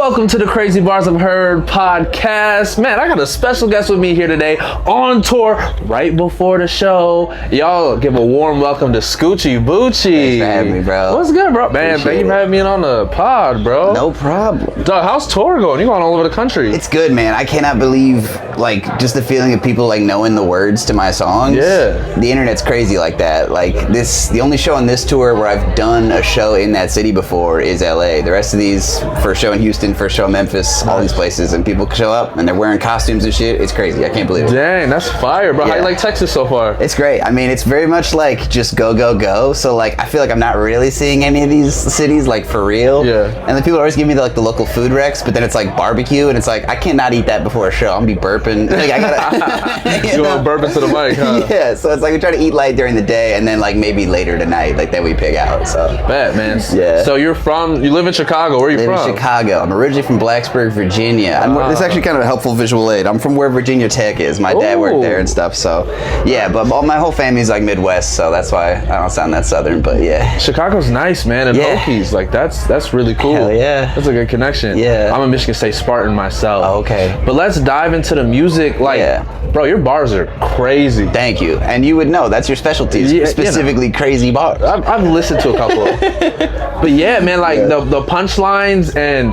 Welcome to the Crazy Bars I've Heard podcast. Man, I got a special guest with me here today on tour right before the show. Y'all give a warm welcome to Scoochie, Boochie. Thanks for having me, bro. What's good, bro? Man, thank you for having me on the pod, bro. No problem. Dog, how's tour going? You going all over the country? It's good, man. I cannot believe, like, just the feeling of people, like, knowing the words to my songs. Yeah. The internet's crazy like that. Like, the only show on this tour where I've done a show in that city before is LA. The rest of these, first show in Houston, first show in Memphis, all these places, and people show up and they're wearing costumes and shit. It's crazy. I can't believe it. Dang, that's fire, bro. Yeah. How you like Texas so far? It's great. I mean, it's very much like just go, go, go. So, like, I feel like I'm not really seeing any of these cities, like, for real. Yeah. And then people always give me, the local food recs, but then it's, like, barbecue, and it's like, I cannot eat that before a show. I'm gonna be burping. Like, I gotta... You want to burp into the mic, huh? Yeah, so it's like we try to eat light during the day, and then, like, maybe later tonight, like, then we pig out, so... Bet, man. Yeah. So you live in Chicago. Where are you I live from? in Chicago. I'm originally from Blacksburg, Virginia. This is actually kind of a helpful visual aid. I'm from where Virginia Tech is. My dad worked there and stuff, so... Yeah, but my whole family's, like, Midwest, so that's why I don't sound that Southern, but yeah. Chicago's nice, man, and Hokies, like, that's really cool. Hell yeah. That's a good connection. Yeah. I'm a Michigan State Spartan myself. Oh, okay. But let's dive into the music. Like, bro, your bars are crazy. Thank you. And you would know, that's your specialties, specifically crazy bars. I've listened to a couple of them. But yeah, man, like, the punchlines, and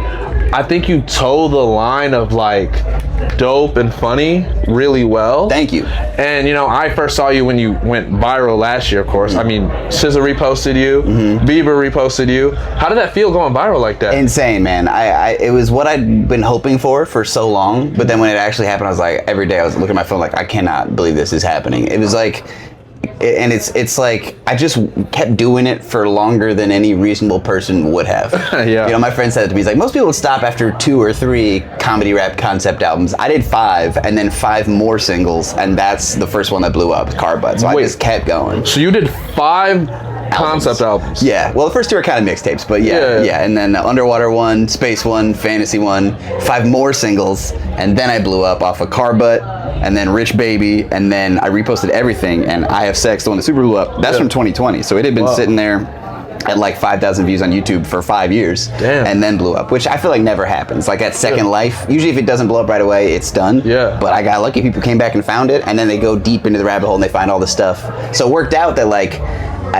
I think you toe the line of, like, dope and funny really well. Thank you. And, you know, I first saw you when you went viral last year, of course. I mean, SZA reposted you, Bieber reposted you. How did that feel going viral like that? Insane, man. It was what I'd been hoping for so long, but then when it actually happened, I was like, every day I was looking at my phone like, I cannot believe this is happening. It was like... And it's like I just kept doing it for longer than any reasonable person would have. Yeah. You know, my friend said it to me. He's like, most people would stop after 2 or 3 comedy rap concept albums. I did 5, and then 5 more singles, and that's the first one that blew up, Car Butt. So I just kept going. So you did 5 concept albums? Yeah. Well, the first 2 are kind of mixtapes, but yeah. And then the Underwater one, Space one, Fantasy one, 5 more singles, and then I blew up off of Car Butt, and then Rich Baby, and then I reposted Everything, and I Have Sex, the one that super blew up. That's from 2020, so it had been sitting there at like 5,000 views on YouTube for 5 years. Damn. And then blew up, which I feel like never happens. Like at Second Life, usually if it doesn't blow up right away, it's done. Yeah. But I got lucky, people came back and found it, and then they go deep into the rabbit hole and they find all this stuff. So it worked out that, like,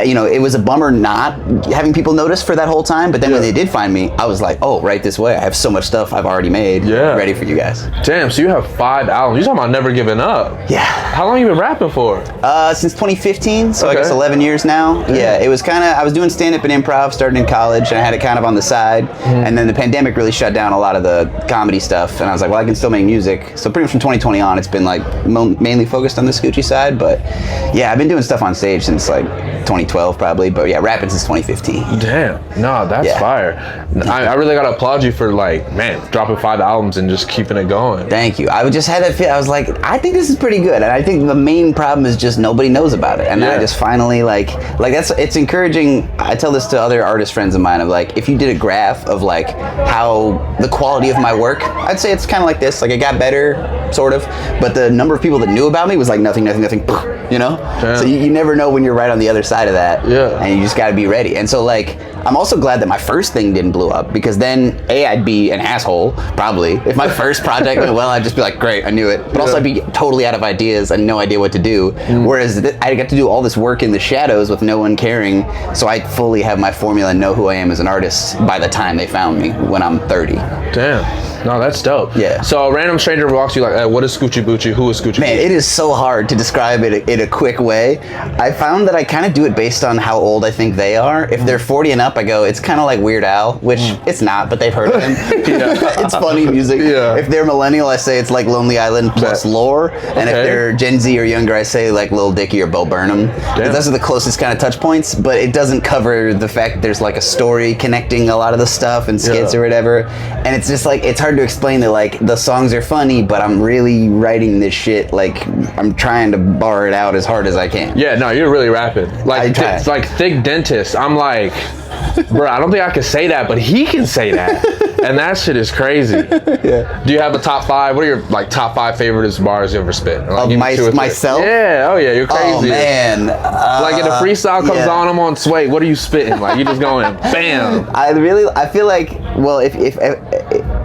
you know, it was a bummer not having people notice for that whole time, but then when they did find me, I was like, oh, right this way. I have so much stuff I've already made ready for you guys. Damn, so you have 5 albums. You're talking about never giving up. Yeah. How long you been rapping for? Since 2015, so I guess 11 years now. Damn. Yeah, it was kind of, I was doing stand-up and improv starting in college, and I had it kind of on the side, and then the pandemic really shut down a lot of the comedy stuff, and I was like, well, I can still make music. So pretty much from 2020 on, it's been like mainly focused on the Scoochie side, but yeah, I've been doing stuff on stage since like 2012 probably, but yeah, rapping since 2015. Damn, no, that's fire. I really gotta applaud you for, like, man, dropping 5 albums and just keeping it going. Thank you. I just had that feel. I was like, I think this is pretty good, and I think the main problem is just nobody knows about it. And I just finally like it's encouraging. I tell this to other artist friends of mine of, like, if you did a graph of, like, how the quality of my work, I'd say it's kind of like this. Like, it got better, sort of, but the number of people that knew about me was like nothing, you know? Damn. So you never know when you're right on the other side of that. Yeah. And you just got to be ready. And so, like, I'm also glad that my first thing didn't blow up, because then I'd be an asshole probably. If my first project went well, I'd just be like, great, I knew it. But also I'd be totally out of ideas and no idea what to do. Whereas I got to do all this work in the shadows with no one caring, so I fully have my formula and know who I am as an artist by the time they found me when I'm 30. Damn. No, that's dope. Yeah. So a random stranger walks you like, hey, what is Scoochie Boochie? Who is Scoochie Man, Boochie? it is so hard to describe it in a quick way. I found that I kind of do it based on how old I think they are. If they're 40 and up, I go, it's kind of like Weird Al, which it's not, but they've heard of him. It's funny music. Yeah. If they're millennial, I say it's like Lonely Island plus Lore. And if they're Gen Z or younger, I say like Lil Dicky or Bo Burnham. Those are the closest kind of touch points, but it doesn't cover the fact that there's like a story connecting a lot of the stuff and skits or whatever. And it's just like, it's hard to explain that, like, the songs are funny, but I'm really writing this shit, like, I'm trying to bar it out as hard as I can. Yeah, no, you're really rapping. Like, it's like Thick Dentist. I'm like, bro, I don't think I can say that, but he can say that. And that shit is crazy. Yeah. Do you have a top 5? What are your, like, top 5 favorite bars you ever spit? Like, of myself? Yeah. Oh, yeah. You're crazy. Oh, man. Like, if the freestyle comes on, I'm on Sway. What are you spitting? Like, you just going, bam. I feel like, well, if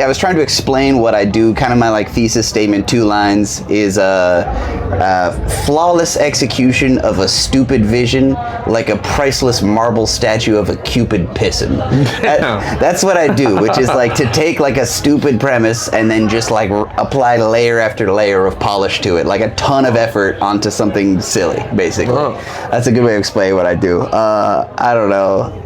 I was trying to explain what I do. Kind of my like thesis statement, 2 lines, is flawless execution of a stupid vision, like a priceless marble statue of a Cupid pissin'. That's what I do, which is like to take like a stupid premise and then just like apply layer after layer of polish to it, like a ton of effort onto something silly, basically. That's a good way to explain what I do. I don't know.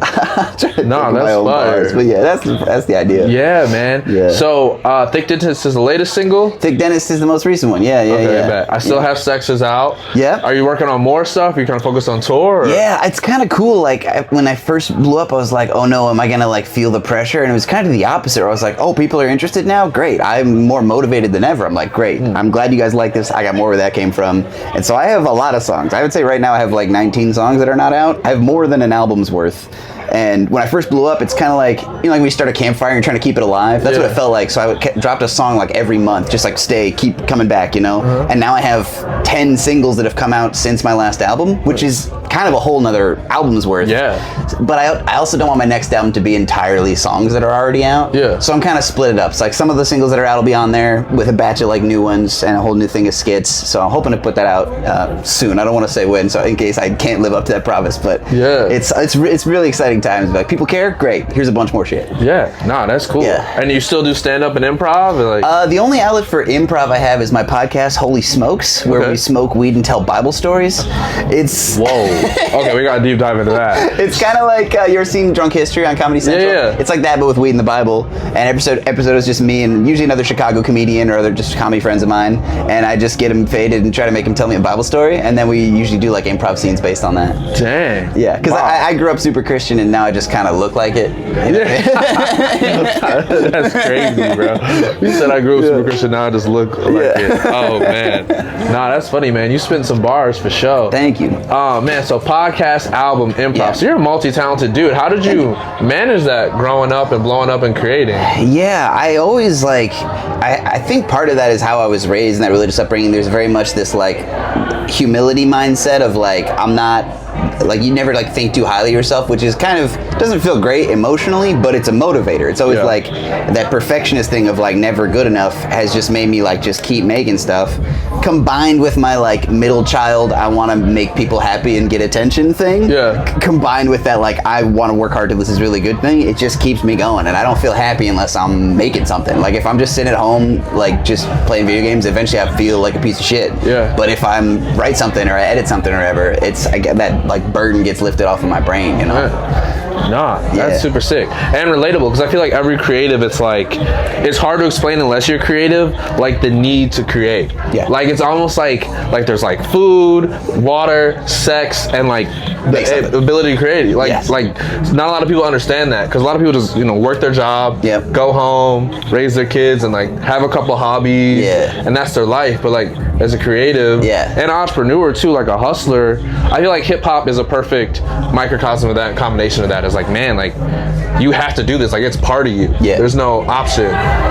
No, that's fire. Bars, but yeah, that's the idea. Yeah, man. Yeah. So, Thick Dentist is the latest single? Thick Dentist is the most recent one. Yeah. Bet. I Still Have Sex is out. Yeah. Are you working on more stuff? Are you kind of focused on tour? Or? Yeah, it's kind of cool. Like, when I first blew up, I was like, oh no, am I gonna like feel the pressure? And it was kind of the opposite. I was like, oh, people are interested now? Great. I'm more motivated than ever. I'm like, great. I'm glad you guys like this. I got more where that came from. And so I have a lot of songs. I would say right now I have like 19 songs that are not out. I have more than an album's worth. And when I first blew up, it's kind of like, like when you start a campfire and you're trying to keep it alive. That's what it felt like. So I would dropped a song like every month, just like keep coming back, And now I have 10 singles that have come out since my last album, which is kind of a whole nother album's worth. Yeah. But I also don't want my next album to be entirely songs that are already out. Yeah. So I'm kind of split it up. So like some of the singles that are out will be on there with a batch of like new ones and a whole new thing of skits. So I'm hoping to put that out soon. I don't want to say when, so in case I can't live up to that promise. But yeah, it's really exciting times. Like, people care? Great. Here's a bunch more shit. Yeah. Nah, that's cool. Yeah. And you still do stand-up and improv? Or like... the only outlet for improv I have is my podcast, Holy Smokes, where we smoke weed and tell Bible stories. It's... Whoa. Okay, we got to deep dive into that. It's kind of like, you ever seen Drunk History on Comedy Central? Yeah. It's like that, but with weed and the Bible. And episode is just me and usually another Chicago comedian or other just comedy friends of mine. And I just get them faded and try to make them tell me a Bible story. And then we usually do like improv scenes based on that. Dang. Yeah, because I grew up super Christian and now I just kind of look like it. That's crazy, bro. You said I grew up super Christian, now I just look like it. Oh, man. Nah, that's funny, man. You spent some bars for sure. Thank you. Oh, man. So podcast, album, improv. Yeah. So you're a multi-talented dude. How did you manage that growing up and blowing up and creating? Yeah, I always I think part of that is how I was raised in that religious upbringing. There's very much this like humility mindset of like, I'm not... Like, you never like think too highly of yourself, which is kind of doesn't feel great emotionally, but it's a motivator. It's always like that perfectionist thing of like never good enough has just made me like just keep making stuff, combined with my like middle child, I want to make people happy and get attention thing. Combined with that like I want to work hard till this is really good thing, it just keeps me going, and I don't feel happy unless I'm making something. Like if I'm just sitting at home like just playing video games, eventually I feel like a piece of shit. But if I'm write something or I edit something or whatever, I get that like burden gets lifted off of my brain, Nah, that's super sick and relatable, because I feel like every creative, it's like it's hard to explain unless you're creative, like the need to create. Like it's almost like there's like food, water, sex, and like the ability to create. Like not a lot of people understand that, because a lot of people just work their job, go home, raise their kids, and like have a couple hobbies, and that's their life. But like as a creative and entrepreneur too, like a hustler, I feel like hip hop is a perfect microcosm of that, combination of that. It's like, man, like you have to do this, like it's part of you. There's no option.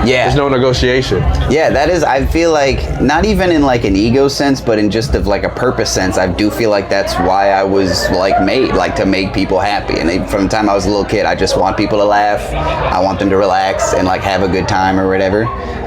There's no negotiation. That is, I feel like not even in like an ego sense, but in just of like a purpose sense, I do feel like that's why I was like made, like to make people happy. And from the time I was a little kid, I just want people to laugh, I want them to relax and like have a good time or whatever.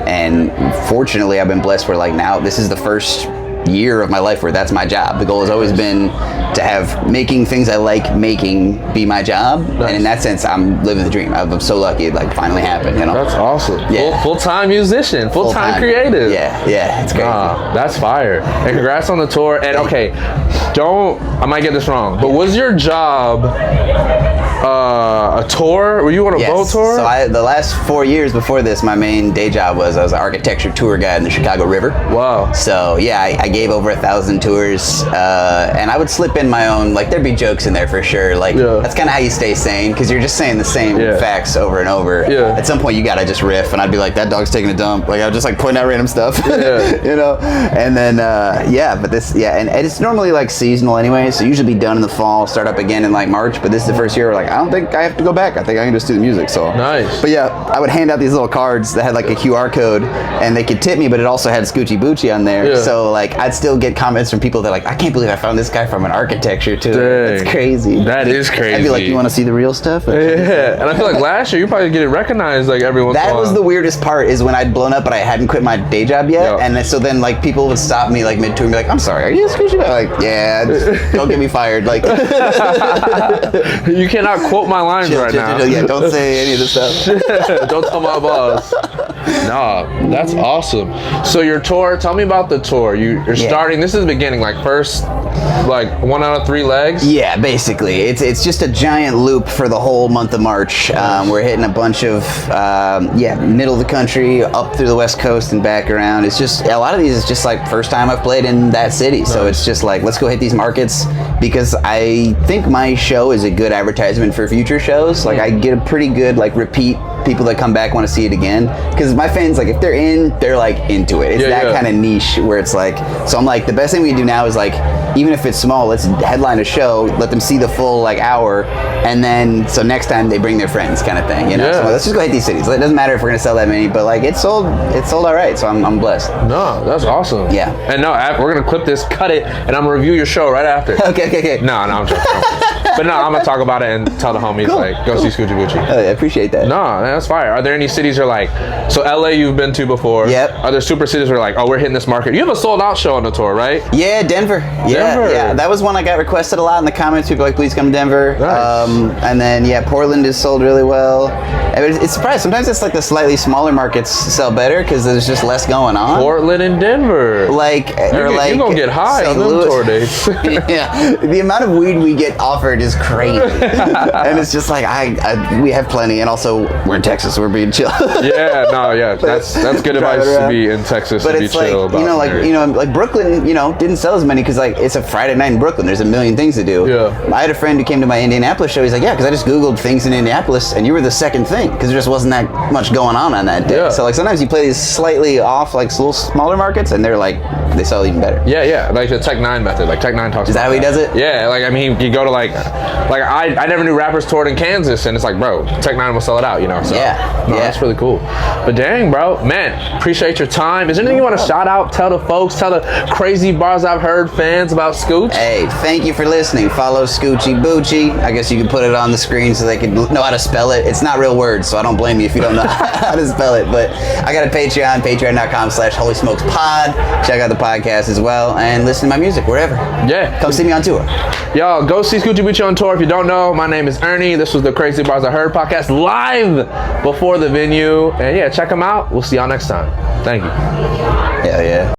And fortunately I've been blessed where like now this is the first year of my life where that's my job. The goal has always been to have making things I like making be my job. And in that sense, I'm living the dream. I'm so lucky it like finally happened, That's awesome. Full-time musician, full-time creative. It's great. That's fire. And congrats on the tour. And okay, I might get this wrong, but was your job a tour? Were you on a boat tour? So the last 4 years before this, my main day job was I was an architecture tour guide in the Chicago River. Wow. So I gave over 1,000 tours, and I would slip in my own, like there'd be jokes in there for sure. Like that's kind of how you stay sane, because you're just saying the same facts over and over. At some point you gotta just riff, and I'd be like, that dog's taking a dump. Like I would just like point out random stuff, And then but this and it's normally like seasonal anyway, so usually be done in the fall, start up again in like March. But this is the first year where like I don't think I have to go back. I think I can just do the music. So nice. But I would hand out these little cards that had like a QR code, and they could tip me, but it also had Scoochie Boochie on there. So like I'd still get comments from people that like, I can't believe I found this guy from an architecture too. That's crazy. That is crazy. I'd be like, you want to see the real stuff? Yeah, and I feel like last year you probably get it recognized like every once in a while. That was the weirdest part is when I'd blown up but I hadn't quit my day job yet, and so then like people would stop me like mid-tour and be like, I'm sorry, are you a Scoochie? I'm like, yeah, don't get me fired. Like, you cannot quote my lines right now. Yeah, don't say any of this stuff. Don't tell my boss. Nah, that's awesome. So your tour, tell me about the tour. You're starting, this is the beginning, like first, like 1 out of 3 legs? Yeah, basically. It's just a giant loop for the whole month of March. We're hitting a bunch of, middle of the country, up through the West Coast and back around. It's just, a lot of these is just like first time I've played in that city. So it's just like, let's go hit these markets because I think my show is a good advertisement for future shows. Like I get a pretty good like repeat people that come back want to see it again because my fans, like if they're in, they're like into it. It's that kind of niche where it's like, so I'm like, the best thing we can do now is like, even if it's small, let's headline a show, let them see the full like hour, and then so next time they bring their friends kind of thing, you know. So let's just go hit these cities. It doesn't matter if we're gonna sell that many, but like it's sold all right, so I'm blessed. No, that's awesome. Yeah. And no, we're gonna clip this, cut it, and I'm gonna review your show right after. Okay. No, I'm joking. But no, I'm gonna talk about it and tell the homies like, go see Scoochie Boochie. I appreciate that. No, man, that's fire. Are there any cities you're like, so LA you've been to before? Yep. Are there super cities where like, oh, we're hitting this market? You have a sold out show on the tour, right? Yeah, Denver. Yeah. That was one I got requested a lot in the comments. People were like, please come to Denver. Nice. And then Portland is sold really well. It's surprising. Sometimes it's like the slightly smaller markets sell better because there's just less going on. Portland and Denver. You're gonna get high on them tour dates. Yeah, the amount of weed we get offered is crazy, and it's just like we have plenty, and also we're in Texas, so we're being chill. That's good advice to be in Texas. But to it's be like chill about like Brooklyn, didn't sell as many because like it's a Friday night in Brooklyn. There's a million things to do. Yeah. I had a friend who came to my Indianapolis show. He's like, yeah, because I just Googled things in Indianapolis, and you were the second thing because there just wasn't that much going on that day. Yeah. So like sometimes you play these slightly off like little smaller markets, and they're like they sell even better. Yeah, like the Tech 9 method. Like Tech 9 talks. Is that how he does it? Yeah, like I mean, you go to like I never knew rappers toured in Kansas, and it's like, bro, Tech 9 will sell it out, So that's really cool. But dang, bro, man, appreciate your time. Is there anything you want to shout out? Tell the folks, tell the crazy bars I've heard fans about Scooch. Hey, thank you for listening. Follow Scoochie Boochie. I guess you can put it on the screen so they can know how to spell it. It's not real words, so I don't blame you if you don't know how to spell it. But I got a Patreon, patreon.com/holysmokespod. Check out the podcast as well and listen to my music wherever. Yeah. Come see me on tour. Y'all, go see Scoochie Boochie on tour. If you don't know, my name is Ernie. This was the Crazy Bars I Heard podcast live before the venue. And yeah, check them out. We'll see y'all next time. Thank you. Hell yeah.